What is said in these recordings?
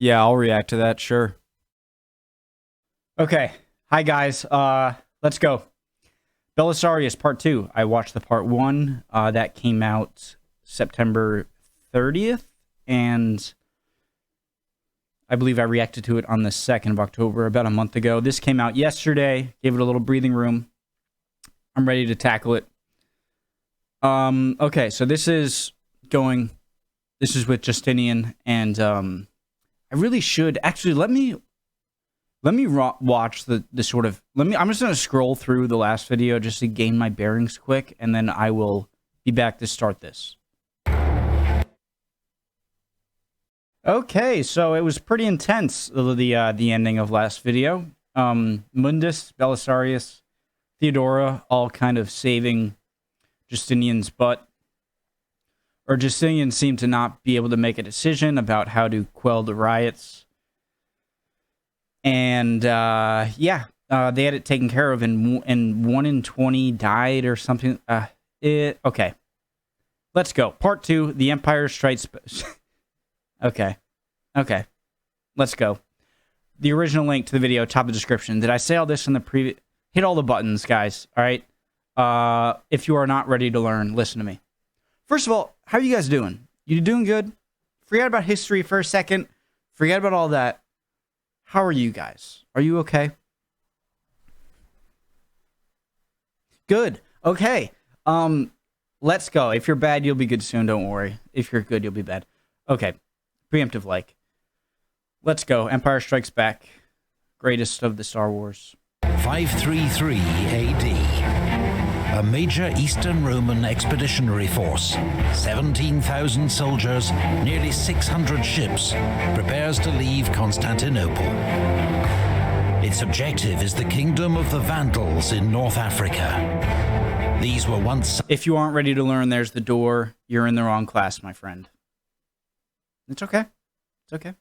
Yeah, I'll react to that, sure. Okay. Hi, guys. Let's go. Belisarius Part 2. I watched the Part 1. That came out September 30th, and I believe I reacted to it on the 2nd of October, about a month ago. This came out yesterday. Gave it a little breathing room. I'm ready to tackle it. Okay, so this is with Justinian, and I really should actually let me watch the sort of I'm just gonna scroll through the last video just to gain my bearings quick, and then I will be back to start this. Okay, so it was pretty intense, the ending of last video. Mundus, Belisarius, Theodora, all kind of saving Justinian's butt. Or Justinian seemed to not be able to make a decision about how to quell the riots. And, yeah, they had it taken care of, and 1 in 20 died or something. Okay. Let's go. Part 2, the Empire Strikes... Okay. Let's go. The original link to the video, top of the description. Did I say all this in the previous... Hit all the buttons, guys, all right? If you are not ready to learn, listen to me. First of all, how are you guys doing? You doing good? Forget about history for a second. Forget about all that. How are you guys? Are you okay? Good. Okay. Let's go. If you're bad, you'll be good soon. Don't worry. If you're good, you'll be bad. Okay. Preemptive like. Let's go. Empire Strikes Back. Greatest of the Star Wars. 533 AD. A major Eastern Roman expeditionary force, 17,000 soldiers, nearly 600 ships, prepares to leave Constantinople. Its objective is the kingdom of the Vandals in North Africa. These were once... If you aren't ready to learn, there's the door. You're in the wrong class, my friend. It's okay. It's okay.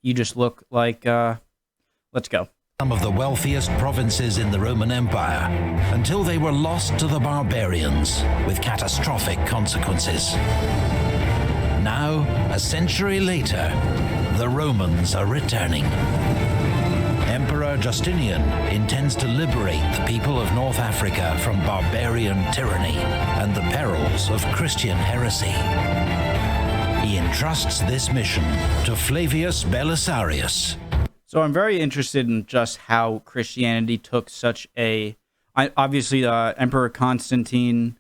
You just look like, let's go. Some of the wealthiest provinces in the Roman Empire, until they were lost to the barbarians, with catastrophic consequences. Now, a century later, the Romans are returning. Emperor Justinian intends to liberate the people of North Africa from barbarian tyranny and the perils of Christian heresy. He entrusts this mission to Flavius Belisarius. So I'm very interested in just how Christianity took such a... Obviously, Emperor Constantine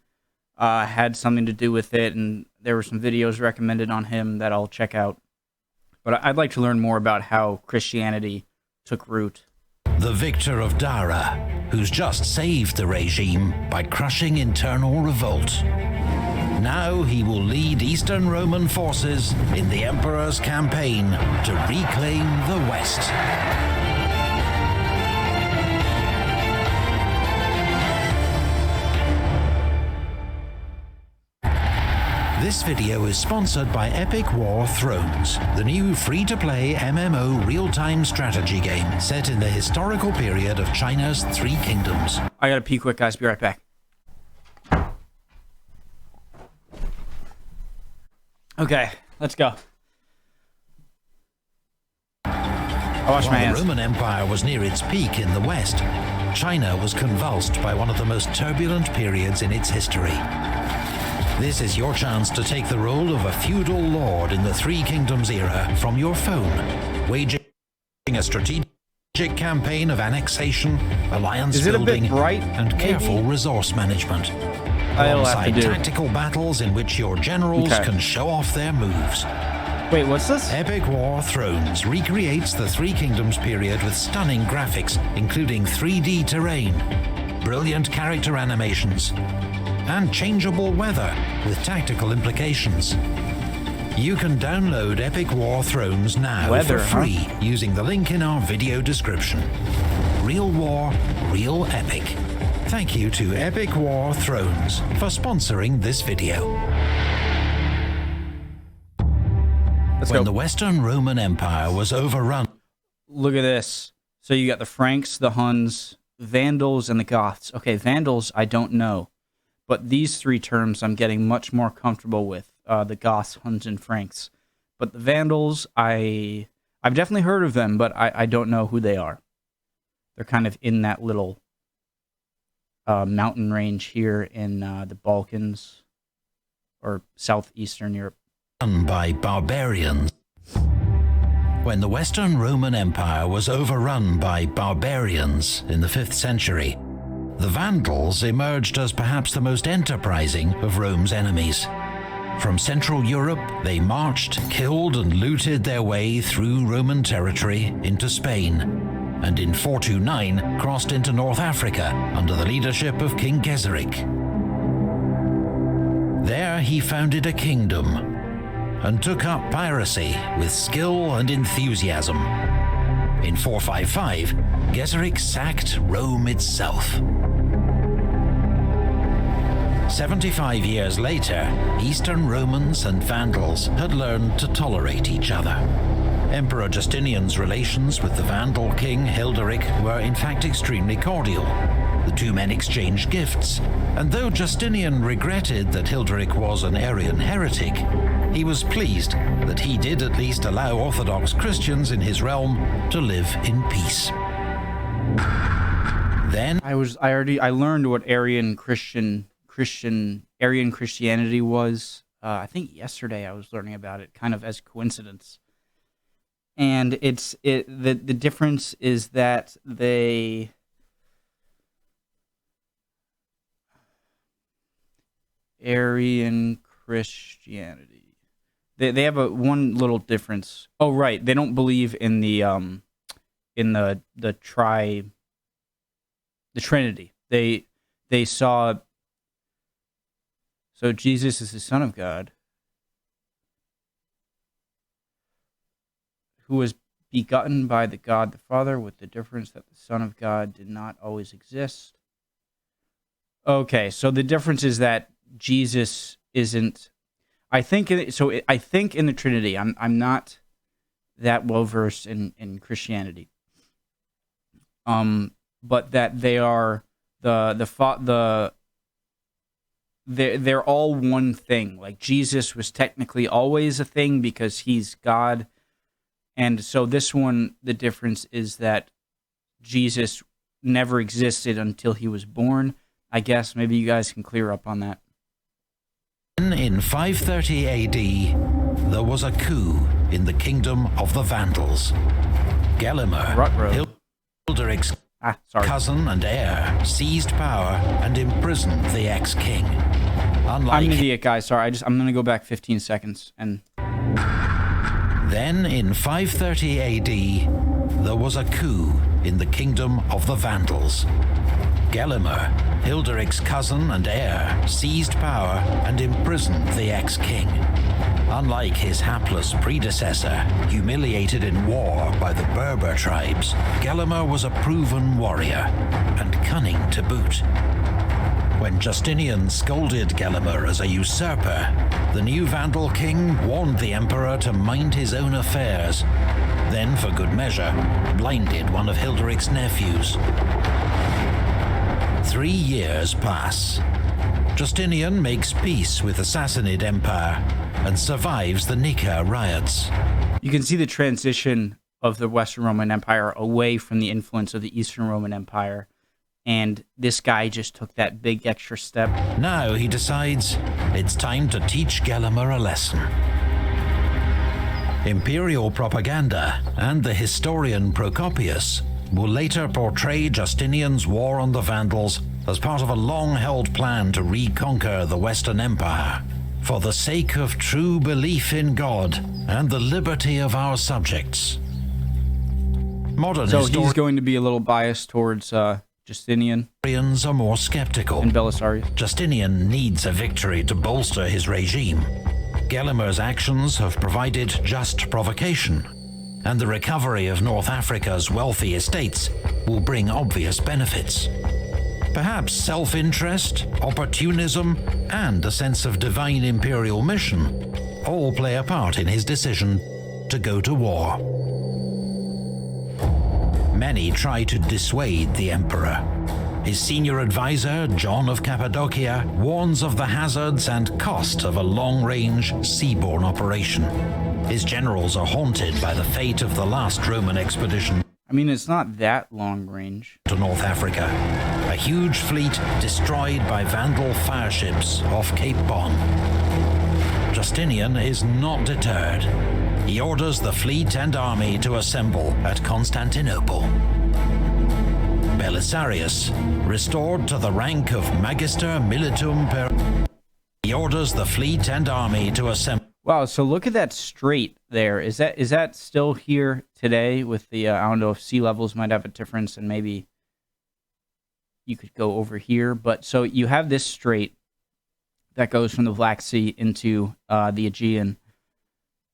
had something to do with it, and there were some videos recommended on him that I'll check out. But I'd like to learn more about how Christianity took root. The victor of Dara, who's just saved the regime by crushing internal revolt. Now he will lead Eastern Roman forces in the Emperor's campaign to reclaim the West. This video is sponsored by Epic War Thrones, the new free-to-play MMO real-time strategy game set in the historical period of China's 3 kingdoms. I gotta pee quick, guys. Be right back. Okay, let's go. I wash my hands. While the Roman Empire was near its peak in the West, China was convulsed by one of the most turbulent periods in its history. This is your chance to take the role of a feudal lord in the 3 Kingdoms era from your phone, waging a strategic campaign of annexation, alliance building, and careful resource management. Alongside tactical battles in which your generals can show off their moves. Wait, what's this? Epic War Thrones recreates the 3 Kingdoms period with stunning graphics, including 3D terrain, brilliant character animations, and changeable weather with tactical implications. You can download Epic War Thrones now for free using the link in our video description. Real war, real epic. Thank you to Epic War Thrones for sponsoring this video. When the Western Roman Empire was overrun... Look at this. So you got the Franks, the Huns, Vandals, and the Goths. Okay, Vandals, I don't know. But these 3 terms I'm getting much more comfortable with. the Goths, Huns, and Franks. But the Vandals, I've definitely heard of them, but I don't know who they are. They're kind of in that little mountain range here in the Balkans or southeastern Europe. By barbarians. When the Western Roman Empire was overrun by barbarians in the 5th century, the Vandals emerged as perhaps the most enterprising of Rome's enemies. From Central Europe, they marched, killed, and looted their way through Roman territory into Spain, and in 429 crossed into North Africa under the leadership of King Geseric. There he founded a kingdom and took up piracy with skill and enthusiasm. In 455, Geseric sacked Rome itself. 75 years later, Eastern Romans and Vandals had learned to tolerate each other. Emperor Justinian's relations with the Vandal king Hilderic were in fact extremely cordial. The two men exchanged gifts, and though Justinian regretted that Hilderic was an Arian heretic, he was pleased that he did at least allow Orthodox Christians in his realm to live in peace. Then I learned what Arian Christianity was. I think yesterday I was learning about it, kind of as coincidence. And the difference is that Arian Christianity. They have one little difference. Oh, right. They don't believe in the Trinity. They saw. So Jesus is the Son of God, who was begotten by the God the Father, with the difference that the Son of God did not always exist. Okay, so the difference is that Jesus isn't. I think in the Trinity. I'm not that well versed in Christianity. But that they are they're all one thing. Like Jesus was technically always a thing because he's God. And so this one, the difference is that Jesus never existed until he was born. I guess maybe you guys can clear up on that. In 530 AD, there was a coup in the kingdom of the Vandals. Gelimer, Hilderic's cousin and heir, seized power and imprisoned the ex-king. I'm an idiot, guys. Sorry, I'm going to go back 15 seconds. And then in 530 AD, there was a coup in the kingdom of the Vandals. Gelimer, Hilderic's cousin and heir, seized power and imprisoned the ex-king. Unlike his hapless predecessor, humiliated in war by the Berber tribes, Gelimer was a proven warrior and cunning to boot. When Justinian scolded Gelimer as a usurper, the new Vandal king warned the emperor to mind his own affairs, then, for good measure, blinded one of Hilderic's nephews. 3 years pass. Justinian makes peace with the Sassanid Empire and survives the Nika riots. You can see the transition of the Western Roman Empire away from the influence of the Eastern Roman Empire, and this guy just took that big extra step. Now he decides it's time to teach Gelimer a lesson. Imperial propaganda and the historian Procopius will later portray Justinian's war on the Vandals as part of a long-held plan to reconquer the Western Empire, for the sake of true belief in God and the liberty of our subjects. So he's going to be a little biased towards Justinian. Historians are more skeptical. And Belisarius. Justinian needs a victory to bolster his regime. Gelimer's actions have provided just provocation, and the recovery of North Africa's wealthy estates will bring obvious benefits. Perhaps self-interest, opportunism, and a sense of divine imperial mission all play a part in his decision to go to war. Many try to dissuade the emperor. His senior advisor, John of Cappadocia, warns of the hazards and cost of a long-range seaborne operation. His generals are haunted by the fate of the last Roman expedition. I mean, it's not that long range. To North Africa. A huge fleet destroyed by Vandal fireships off Cape Bon. Justinian is not deterred. He orders the fleet and army to assemble at Constantinople. Belisarius, restored to the rank of Magister Militum per... He orders the fleet and army to assemble... Wow, so look at that strait there. Is that still here today with the, I don't know if sea levels might have a difference and maybe you could go over here. But so you have this strait that goes from the Black Sea into the Aegean.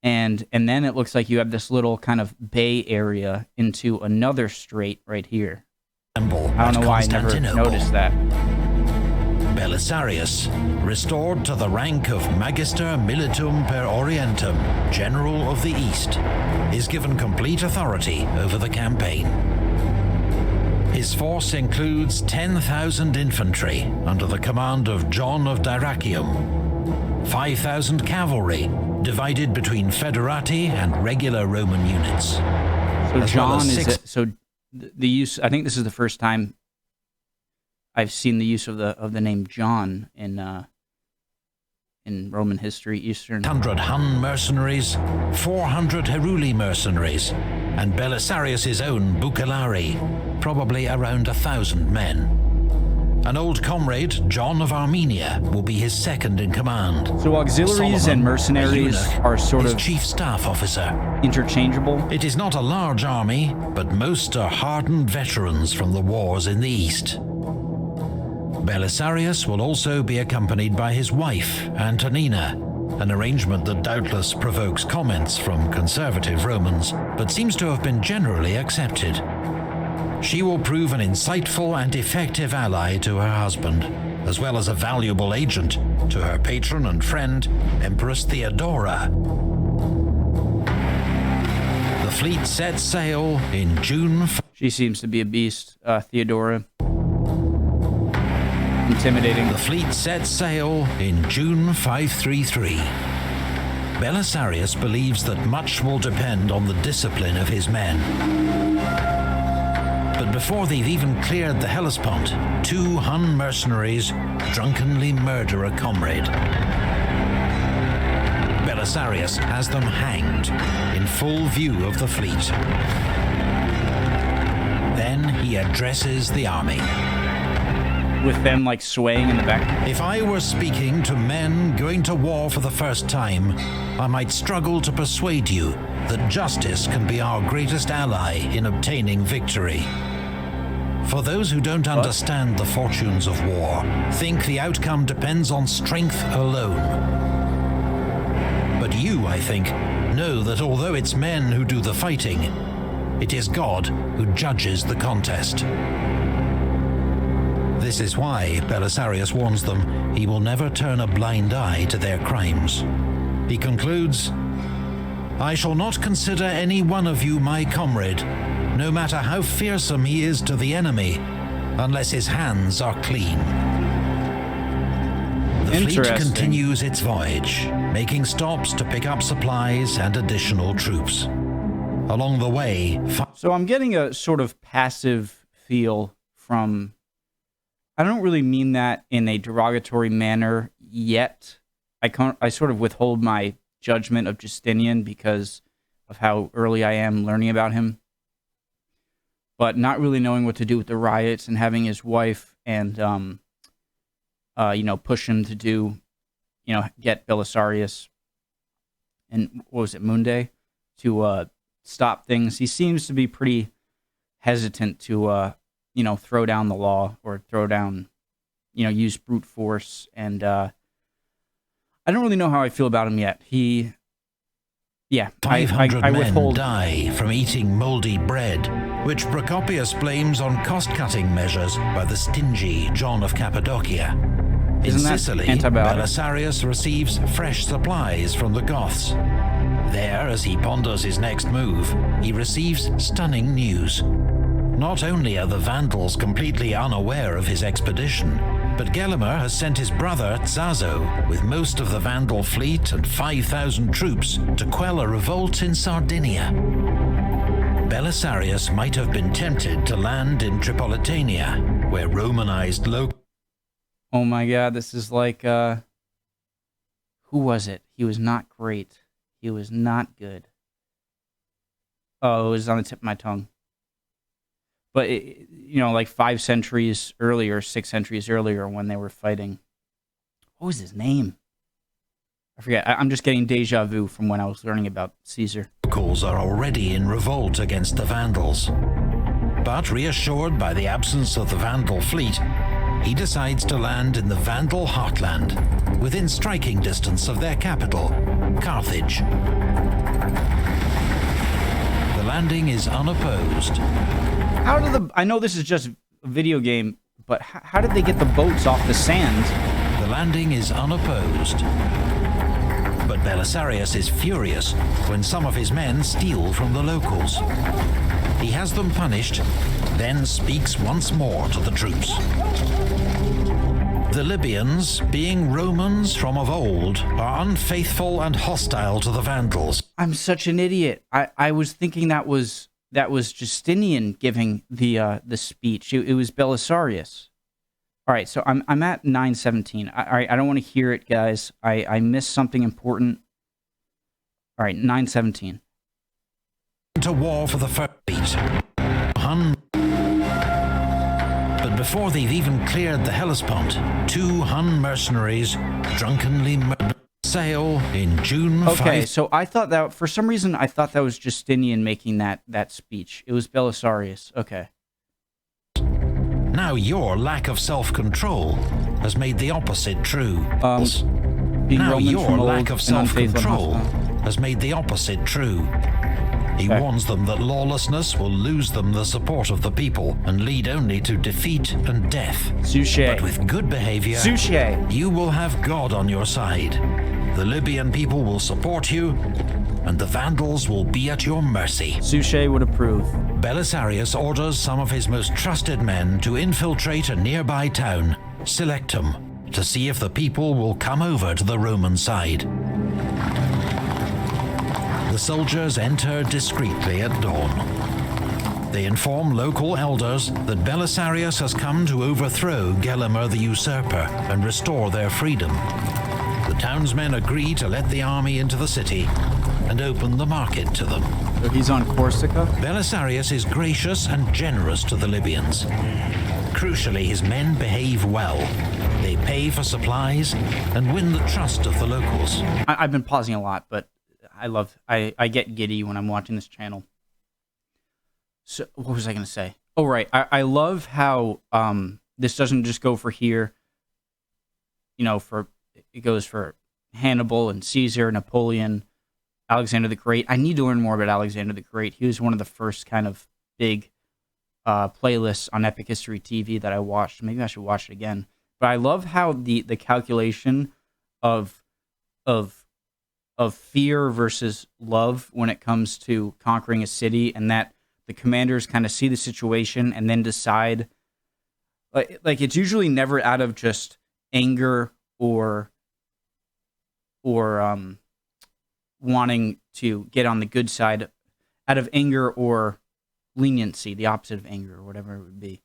And then it looks like you have this little kind of bay area into another strait right here. I don't know why I never noticed that. Belisarius, restored to the rank of Magister Militum per Orientem, General of the East, is given complete authority over the campaign. His force includes 10,000 infantry under the command of John of Dyrrachium, 5,000 cavalry divided between federati and regular Roman units. So John the use. I think this is the first time I've seen the use of the name John in Roman history, Eastern. 100 Hun mercenaries, 400 Heruli mercenaries, and Belisarius' own Bucellari, probably around 1,000 men. An old comrade, John of Armenia, will be his second in command. So auxiliaries and mercenaries are sort of chief staff officer. Interchangeable. It is not a large army, but most are hardened veterans from the wars in the East. Belisarius will also be accompanied by his wife, Antonina, an arrangement that doubtless provokes comments from conservative Romans, but seems to have been generally accepted. She will prove an insightful and effective ally to her husband, as well as a valuable agent to her patron and friend, Empress Theodora. The fleet sets sail in June. She seems to be a beast, Theodora. Intimidating. The fleet sets sail in June 533. Belisarius believes that much will depend on the discipline of his men. But before they've even cleared the Hellespont, 2 Hun mercenaries drunkenly murder a comrade. Belisarius has them hanged in full view of the fleet. Then he addresses the army. With them like swaying in the back. If I were speaking to men going to war for the first time, I might struggle to persuade you that justice can be our greatest ally in obtaining victory. For those who don't understand the fortunes of war, think the outcome depends on strength alone. But you, I think, know that although it's men who do the fighting, it is God who judges the contest. This is why Belisarius warns them he will never turn a blind eye to their crimes. He concludes, I shall not consider any one of you my comrade, no matter how fearsome he is to the enemy, unless his hands are clean. The fleet continues its voyage, making stops to pick up supplies and additional troops. Along the way... So I'm getting a sort of passive feel from... I don't really mean that in a derogatory manner yet. I sort of withhold my judgment of Justinian because of how early I am learning about him. But not really knowing what to do with the riots and having his wife and, push him to do, get Belisarius and, what was it, Munde, to stop things. He seems to be pretty hesitant to, throw down the law or throw down, use brute force. And I don't really know how I feel about him yet. 500 men die from eating moldy bread, which Procopius blames on cost-cutting measures by the stingy John of Cappadocia. In Sicily, Belisarius receives fresh supplies from the Goths. There, as he ponders his next move, he receives stunning news. Not only are the Vandals completely unaware of his expedition, but Gelimer has sent his brother Zazo with most of the Vandal fleet and 5,000 troops to quell a revolt in Sardinia. Belisarius might have been tempted to land in Tripolitania, where Romanized local... Oh my god, this is like, who was it? He was not great. He was not good. Oh, it was on the tip of my tongue. But, like 5 centuries earlier, 6 centuries earlier when they were fighting. What was his name? I forget. I'm just getting deja vu from when I was learning about Caesar. Locals are already in revolt against the Vandals. But reassured by the absence of the Vandal fleet, he decides to land in the Vandal heartland, within striking distance of their capital, Carthage. The landing is unopposed. I know this is just a video game, but how did they get the boats off the sand? The landing is unopposed. But Belisarius is furious when some of his men steal from the locals. He has them punished, then speaks once more to the troops. The Libyans, being Romans from of old, are unfaithful and hostile to the Vandals. I'm such an idiot. I was thinking that was Justinian giving the speech. It was Belisarius. All right, so I'm at 9:17. All right, I don't want to hear it, guys. I missed something important. All right, 9:17. To war for the first beat. But before they've even cleared the Hellespont, 2 Hun mercenaries drunkenly sail in June. Okay, so I thought that, for some reason, I thought that was Justinian making that speech. It was Belisarius. Okay. Now your lack of self-control has made the opposite true. Now your lack of self-control has made the opposite true. He warns them that lawlessness will lose them the support of the people and lead only to defeat and death. But with good behavior, you will have God on your side. The Libyan people will support you, and the Vandals will be at your mercy. Suchet would approve. Belisarius orders some of his most trusted men to infiltrate a nearby town, Selectum, to see if the people will come over to the Roman side. The soldiers enter discreetly at dawn. They inform local elders that Belisarius has come to overthrow Gelimer the usurper and restore their freedom. The townsmen agree to let the army into the city and open the market to them. So he's on Corsica? Belisarius is gracious and generous to the Libyans. Crucially, his men behave well. They pay for supplies and win the trust of the locals. I've been pausing a lot, but I get giddy when I'm watching this channel. So what was I going to say? Oh, right. I love how this doesn't just go for here. It goes for Hannibal and Caesar, Napoleon, Alexander the Great. I need to learn more about Alexander the Great. He was one of the first kind of big playlists on Epic History TV that I watched. Maybe I should watch it again. But I love how the calculation of fear versus love when it comes to conquering a city, and that the commanders kind of see the situation and then decide. Like it's usually never out of just anger or wanting to get on the good side, out of anger or leniency, the opposite of anger or whatever it would be,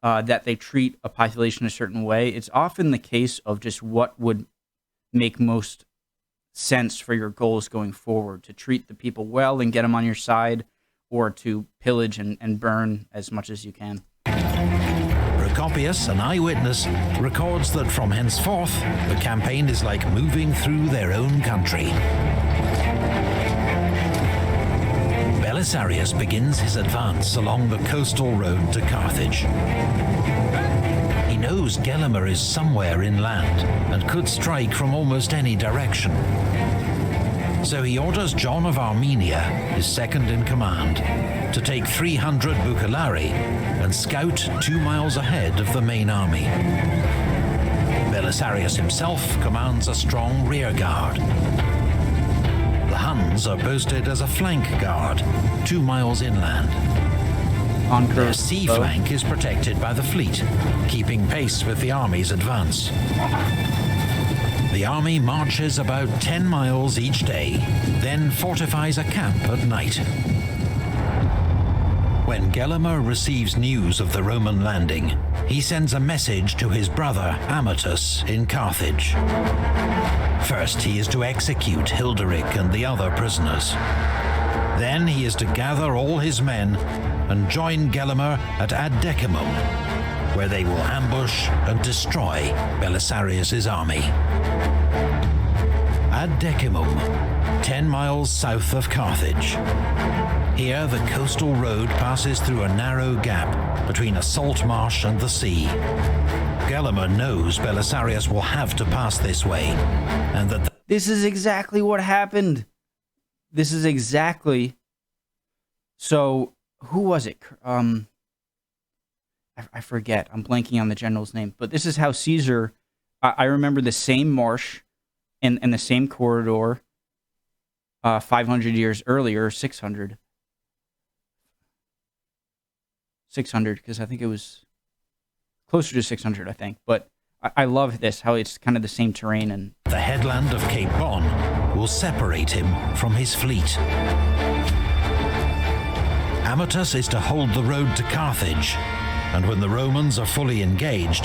that they treat a population a certain way. It's often the case of just what would make most sense for your goals going forward, to treat the people well and get them on your side, or to pillage and burn as much as you can. Procopius, an eyewitness, records that from henceforth, the campaign is like moving through their own country. Belisarius begins his advance along the coastal road to Carthage. He knows Gelimer is somewhere inland and could strike from almost any direction. So he orders John of Armenia, his second in command, to take 300 bucellari and scout 2 miles ahead of the main army. Belisarius himself commands a strong rear guard. The Huns are posted as a flank guard 2 miles inland. Their sea flank is protected by the fleet, keeping pace with the army's advance. The army marches about 10 miles each day, then fortifies a camp at night. When Gelimer receives news of the Roman landing, he sends a message to his brother Amatus in Carthage. First, he is to execute Hilderic and the other prisoners. Then he is to gather all his men and join Gelimer at Ad Decimum, where they will ambush and destroy Belisarius' army. Ad Decimum, 10 miles south of Carthage. Here, the coastal road passes through a narrow gap between a salt marsh and the sea. Gelimer knows Belisarius will have to pass this way, and that this is exactly what happened. This is exactly. So, who was it? I forget. I'm blanking on the general's name. But this is how Caesar. I remember the same marsh and the same corridor 500 years earlier, 600. 600, because I think it was closer to 600, I think. But I love this, how it's kind of the same terrain. And the headland of Cape Bon will separate him from his fleet. Amatus is to hold the road to Carthage, and when the Romans are fully engaged,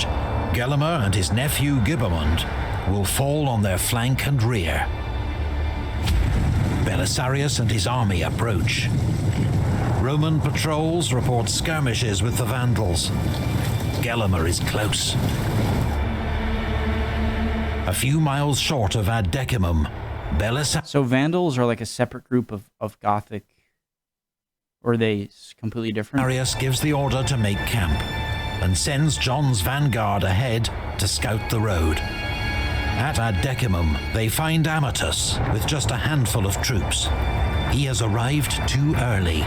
Gelimer and his nephew Gibamund will fall on their flank and rear. Belisarius and his army approach. Roman patrols report skirmishes with the Vandals. Gelimer is close. A few miles short of Ad Decimum, Belisarius... So Vandals are like a separate group of Gothic, or are they completely different? Belisarius gives the order to make camp and sends John's vanguard ahead to scout the road. At Ad Decimum, they find Amatus with just a handful of troops. He has arrived too early.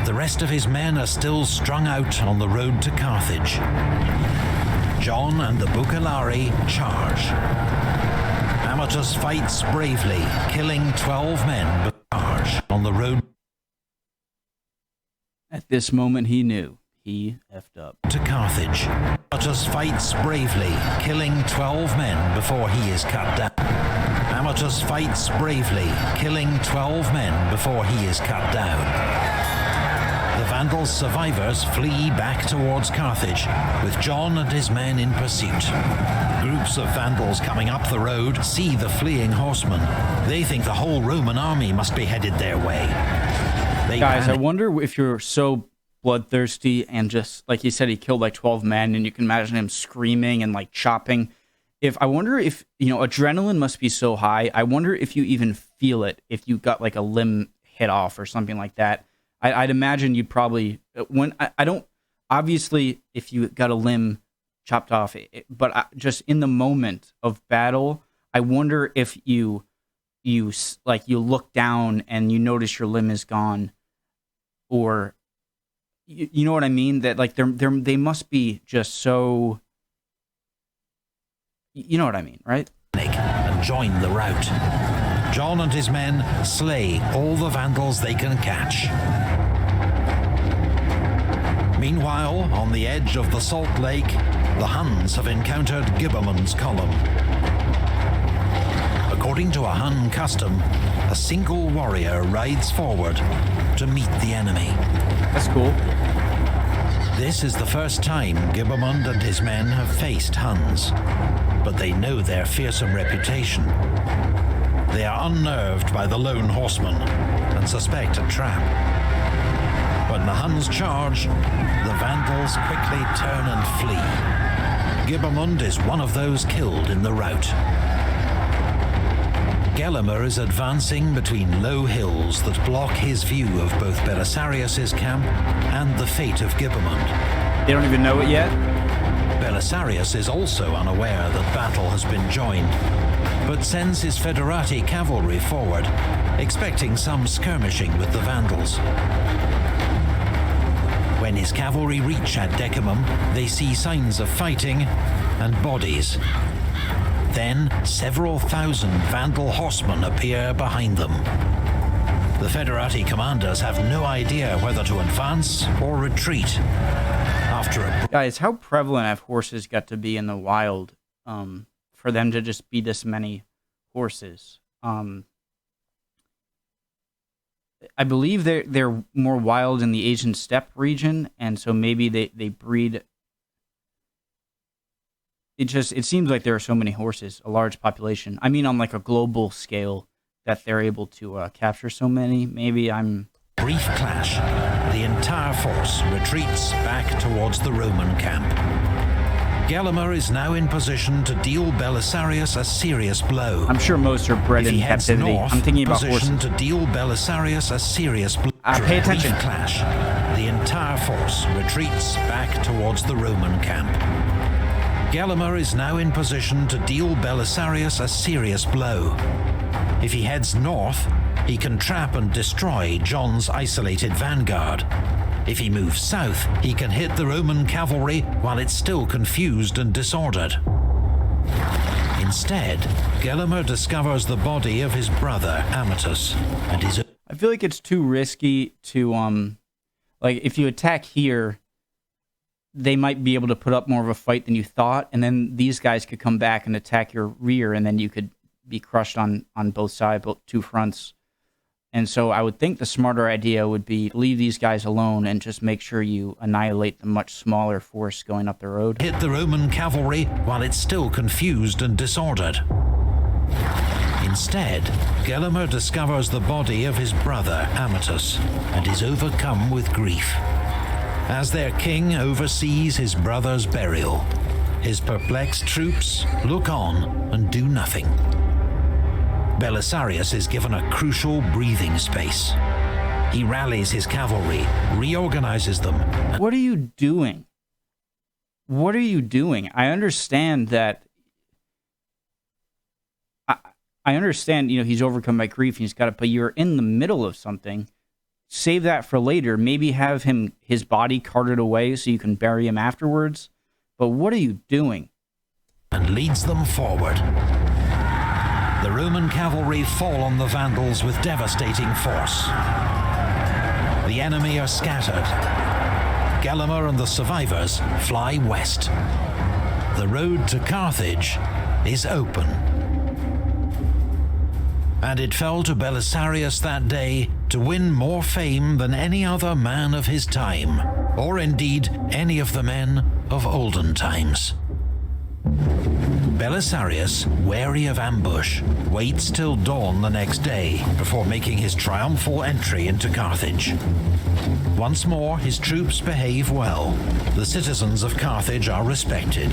The rest of his men are still strung out on the road to Carthage. John and the Bucellari charge. Amatus fights bravely, killing 12 men, but charge on the road. At this moment, he knew he effed up. To Carthage. Amatus fights bravely, killing 12 men before he is cut down. Amatus fights bravely, killing 12 men before he is cut down. The Vandals' survivors flee back towards Carthage, with John and his men in pursuit. Groups of Vandals coming up the road see the fleeing horsemen. They think the whole Roman army must be headed their way. Guys, I wonder if you're so bloodthirsty and just, like he said, he killed like 12 men, and you can imagine him screaming and like chopping. I wonder if, adrenaline must be so high. I wonder if you even feel it if you got like a limb hit off or something like that. I'd imagine you'd probably, obviously, if you got a limb chopped off, but just in the moment of battle, I wonder if you look down and you notice your limb is gone, or you know what I mean? That like they must be just so, you know what I mean, right? And join the rout. John and his men slay all the Vandals they can catch. Meanwhile, on the edge of the Salt Lake, the Huns have encountered Gibamund's column. According to a Hun custom, a single warrior rides forward to meet the enemy. That's cool. This is the first time Gibamund and his men have faced Huns, but they know their fearsome reputation. They are unnerved by the lone horseman and suspect a trap. When the Huns charge, the Vandals quickly turn and flee. Gibamund is one of those killed in the rout. Gelimer is advancing between low hills that block his view of both Belisarius' camp and the fate of Gibamund. They don't even know it yet? Belisarius is also unaware that battle has been joined, but sends his Federati cavalry forward, expecting some skirmishing with the Vandals. When his cavalry reach Ad Decimum, they see signs of fighting and bodies. Then, several thousand Vandal horsemen appear behind them. The Federati commanders have no idea whether to advance or retreat. After a... Guys, how prevalent have horses got to be in the wild for them to just be this many horses? I believe they're more wild in the Asian steppe region, and so maybe they breed. It seems like there are so many horses, a large population. I mean, on like a global scale, that they're able to capture so many. Maybe I'm... Brief clash. The entire force retreats back towards the Roman camp. Gelimer is now in position to deal Belisarius a serious blow. I'm sure most are bred in captivity. North, I'm thinking about horses. to deal Belisarius a serious blow. Pay attention. Brief clash. The entire force retreats back towards the Roman camp. Gelimer is now in position to deal Belisarius a serious blow. If he heads north, he can trap and destroy John's isolated vanguard. If he moves south, he can hit the Roman cavalry while it's still confused and disordered. Instead, Gelimer discovers the body of his brother, Amatus, and is... I feel like it's too risky to, like, if you attack here, they might be able to put up more of a fight than you thought, and then these guys could come back and attack your rear, and then you could be crushed on both sides, both two fronts. And so I would think the smarter idea would be leave these guys alone and just make sure you annihilate the much smaller force going up the road. Hit the Roman cavalry while it's still confused and disordered. Instead, Gelimer discovers the body of his brother, Amatus, and is overcome with grief. As their king oversees his brother's burial, his perplexed troops look on and do nothing. Belisarius is given a crucial breathing space. He rallies his cavalry, reorganizes them. What are you doing? What are you doing? I understand that... I understand, you know, he's overcome by grief and he's got it, but you're in the middle of something. Save that for later. Maybe have his body carted away so you can bury him afterwards. But what are you doing? And leads them forward. The Roman cavalry fall on the Vandals with devastating force. The enemy are scattered. Gelimer and the survivors fly west. The road to Carthage is open. And it fell to Belisarius that day to win more fame than any other man of his time, or indeed any of the men of olden times. Belisarius, wary of ambush, waits till dawn the next day before making his triumphal entry into Carthage. Once more, his troops behave well. The citizens of Carthage are respected.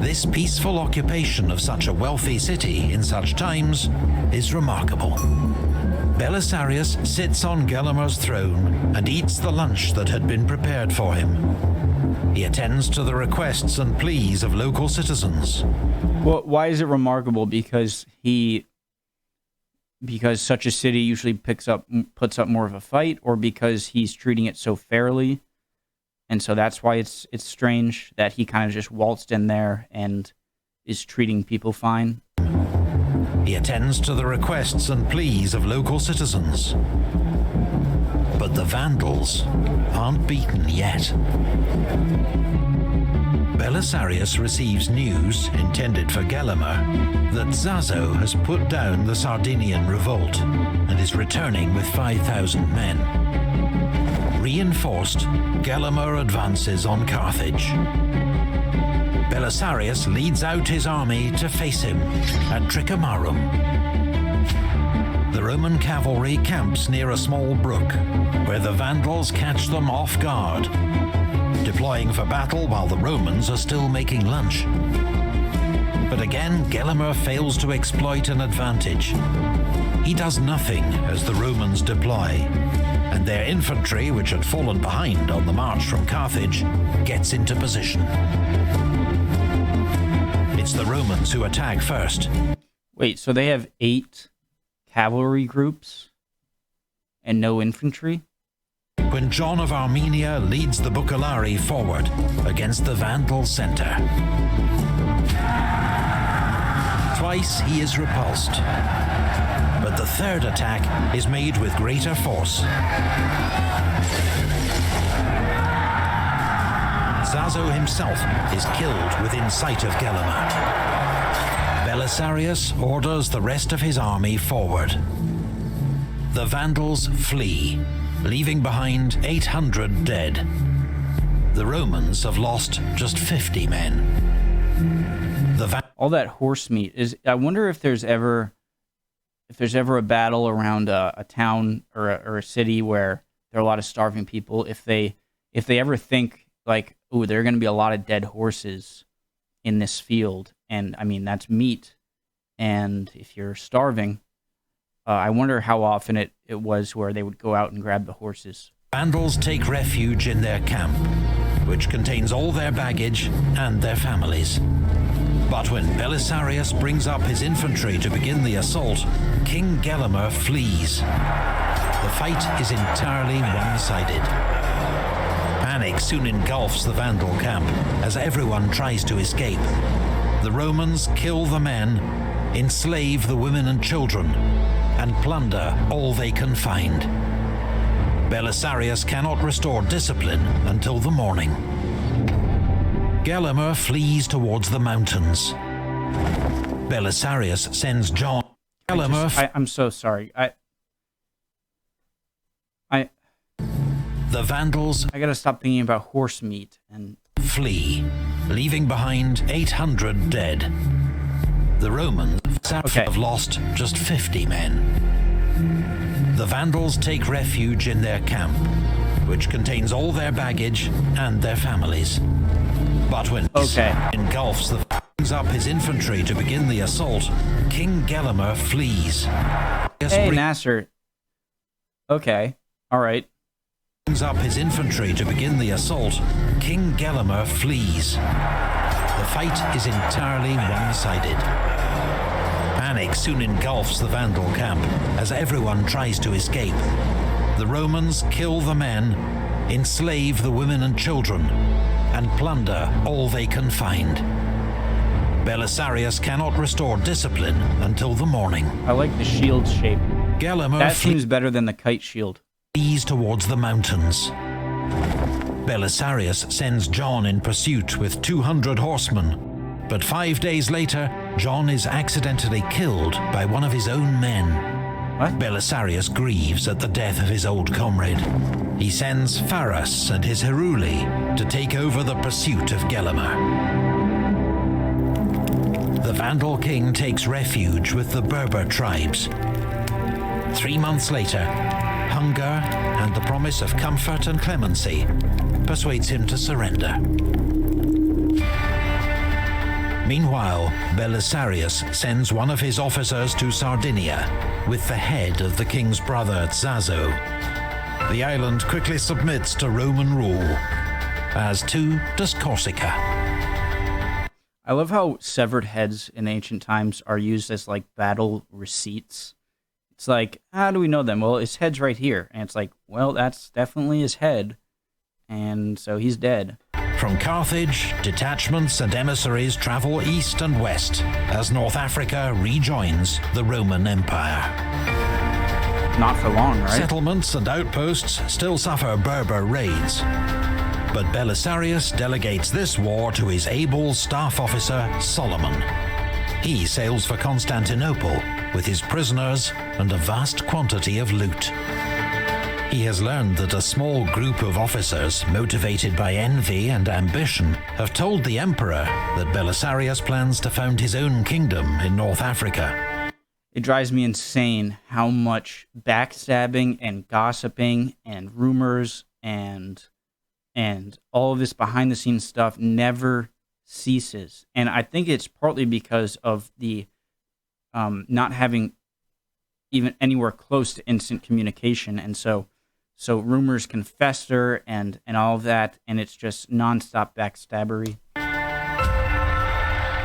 This peaceful occupation of such a wealthy city in such times is remarkable. Belisarius sits on Gelimer's throne and eats the lunch that had been prepared for him. He attends to the requests and pleas of local citizens. Well, why is it remarkable? Because such a city usually puts up more of a fight, or because he's treating it so fairly, and so that's why it's strange that he kind of just waltzed in there and is treating people fine. He attends to the requests and pleas of local citizens. But the Vandals aren't beaten yet. Belisarius receives news, intended for Gelimer, that Zazo has put down the Sardinian revolt and is returning with 5,000 men. Reinforced, Gelimer advances on Carthage. Belisarius leads out his army to face him at Tricamarum. The Roman cavalry camps near a small brook, where the Vandals catch them off guard, deploying for battle while the Romans are still making lunch. But again, Gelimer fails to exploit an advantage. He does nothing as the Romans deploy, and their infantry, which had fallen behind on the march from Carthage, gets into position. It's the Romans who attack first. Wait, so they have 8 cavalry groups and no infantry? When John of Armenia leads the Bucellari forward against the Vandal center. Twice he is repulsed, but the third attack is made with greater force. Zazo himself is killed within sight of Gelimer. Belisarius orders the rest of his army forward. The Vandals flee, leaving behind 800 dead. The Romans have lost just 50 men. All that horse meat is. I wonder if there's ever a battle around a town or a city where there are a lot of starving people. If they ever think like, ooh, there are going to be a lot of dead horses in this field, and I mean that's meat. And if you're starving, I wonder how often it was where they would go out and grab the horses. Vandals take refuge in their camp, which contains all their baggage and their families. But when Belisarius brings up his infantry to begin the assault, King Gelimer flees. The fight is entirely one-sided. Panic soon engulfs the Vandal camp as everyone tries to escape. The Romans kill the men, enslave the women and children, and plunder all they can find. Belisarius cannot restore discipline until the morning. Gelimer flees towards the mountains. Belisarius sends John. I'm so sorry. The Vandals. I gotta stop thinking about horse meat and flee, leaving behind 800 dead. The Romans have lost just 50 men. The Vandals take refuge in their camp, which contains all their baggage and their families. But when engulfs the brings up his infantry to begin the assault, King Gelimer flees. Hey, Nasser. Okay, all right. Brings up his infantry to begin the assault, King Gelimer flees. The fight is entirely one-sided. Panic soon engulfs the Vandal camp as everyone tries to escape. The Romans kill the men, enslave the women and children, and plunder all they can find. Belisarius cannot restore discipline until the morning. I like the shield shape. Gelimer that seems better than the kite shield. Flees towards the mountains. Belisarius sends John in pursuit with 200 horsemen, but 5 days later, John is accidentally killed by one of his own men. What? Belisarius grieves at the death of his old comrade. He sends Pharas and his Heruli to take over the pursuit of Gelimer. The Vandal king takes refuge with the Berber tribes. 3 months later, hunger and the promise of comfort and clemency persuades him to surrender. Meanwhile, Belisarius sends one of his officers to Sardinia with the head of the king's brother Zazo. The island quickly submits to Roman rule, as too does Corsica. I love how severed heads in ancient times are used as like battle receipts. It's like, how do we know them? Well, his head's right here. And it's like, well, that's definitely his head. And so he's dead. From Carthage, detachments and emissaries travel east and west as North Africa rejoins the Roman Empire. Not for long, right? Settlements and outposts still suffer Berber raids. But Belisarius delegates this war to his able staff officer, Solomon. He sails for Constantinople with his prisoners and a vast quantity of loot. He has learned that a small group of officers, motivated by envy and ambition, have told the emperor that Belisarius plans to found his own kingdom in North Africa. It drives me insane how much backstabbing and gossiping and rumors and all of this behind-the-scenes stuff never ceases. And I think it's partly because of the not having even anywhere close to instant communication, and so rumors can fester and all of that, and it's just nonstop backstabbery.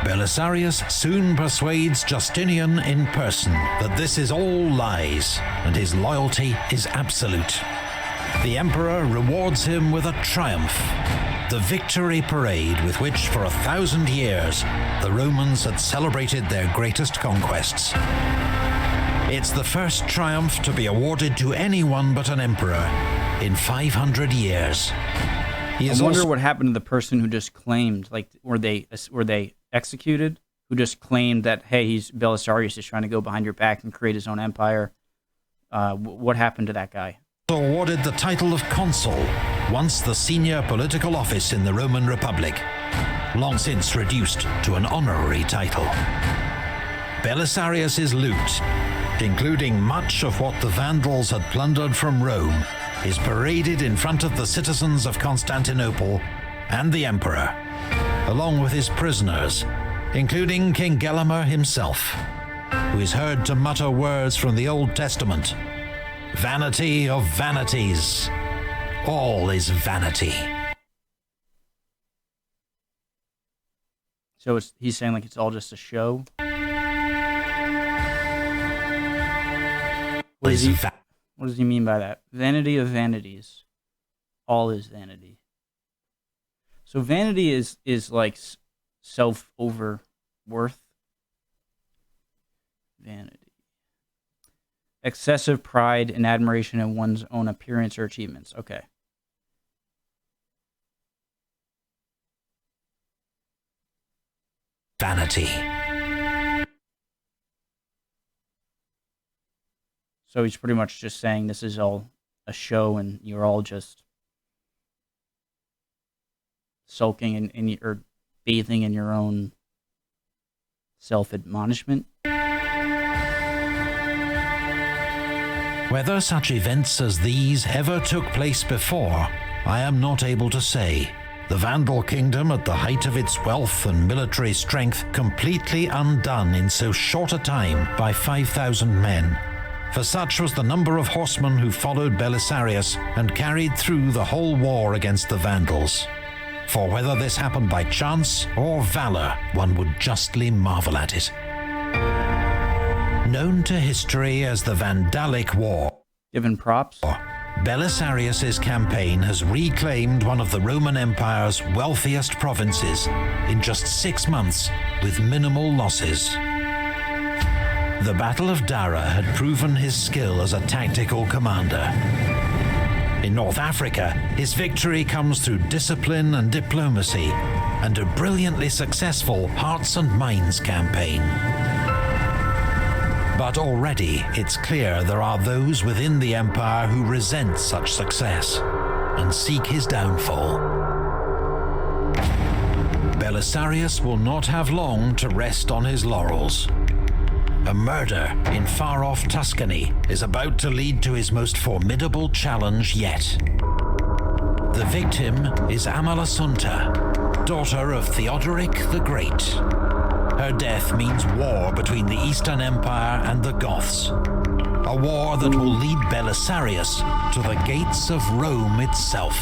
Belisarius soon persuades Justinian in person that this is all lies and his loyalty is absolute. The emperor rewards him with a triumph, the victory parade with which for 1,000 years the Romans had celebrated their greatest conquests. It's the first triumph to be awarded to anyone but an emperor in 500 years. I wonder what happened to the person who just claimed, like, were they executed? Who just claimed that, hey, Belisarius is trying to go behind your back and create his own empire? What happened to that guy? Awarded the title of consul, once the senior political office in the Roman Republic, long since reduced to an honorary title. Belisarius's loot, including much of what the Vandals had plundered from Rome, is paraded in front of the citizens of Constantinople and the emperor, along with his prisoners, including King Gelimer himself, who is heard to mutter words from the Old Testament. Vanity of vanities. All is vanity. So he's saying like it's all just a show? What does he mean by that? Vanity of vanities. All is vanity. So vanity is like self-over-worth. Vanity. Excessive pride and admiration in one's own appearance or achievements. Okay. Vanity. So he's pretty much just saying this is all a show and you're all just sulking or bathing in your own self-admonishment. Whether such events as these ever took place before, I am not able to say. The Vandal kingdom, at the height of its wealth and military strength, completely undone in so short a time by 5,000 men. For such was the number of horsemen who followed Belisarius and carried through the whole war against the Vandals. For whether this happened by chance or valor, one would justly marvel at it. Known to history as the Vandalic War, given props, Belisarius's campaign has reclaimed one of the Roman Empire's wealthiest provinces in just 6 months with minimal losses. The Battle of Dara had proven his skill as a tactical commander. In North Africa, his victory comes through discipline and diplomacy, and a brilliantly successful Hearts and Minds campaign. But already it's clear there are those within the Empire who resent such success and seek his downfall. Belisarius will not have long to rest on his laurels. A murder in far-off Tuscany is about to lead to his most formidable challenge yet. The victim is Amalasuntha, daughter of Theodoric the Great. Her death means war between the Eastern Empire and the Goths. A war that will lead Belisarius to the gates of Rome itself.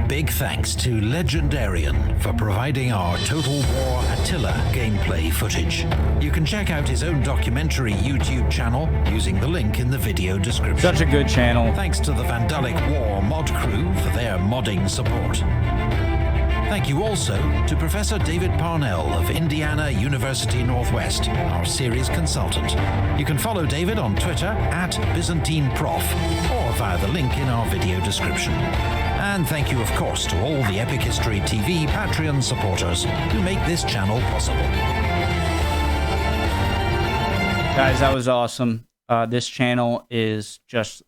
Big thanks to Legendarian for providing our Total War Attila gameplay footage. You can check out his own documentary YouTube channel using the link in the video description. Such a good channel. Thanks to the Vandalic War mod crew for their modding support. Thank you also to Professor David Parnell of Indiana University Northwest, our series consultant. You can follow David on Twitter @ByzantineProf or via the link in our video description. And thank you, of course, to all the Epic History TV Patreon supporters who make this channel possible. Guys, that was awesome. This channel is just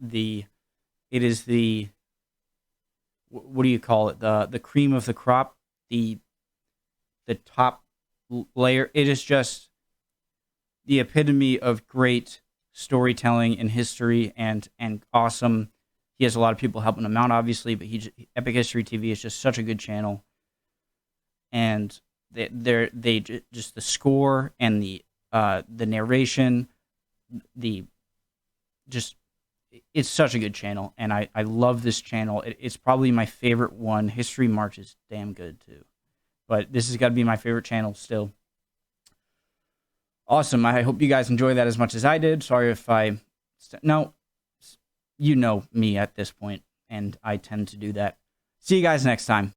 what do you call it? The cream of the crop, the top layer. It is just the epitome of great storytelling in history and awesome. He has a lot of people helping him out, obviously, but Epic History TV is just such a good channel. And they just the score and the narration, it's such a good channel, and I love this channel. It's probably my favorite one. History March is damn good too, but this has got to be my favorite channel still. Awesome. I hope you guys enjoy that as much as I did. Sorry if no, you know me at this point, and I tend to do that. See you guys next time.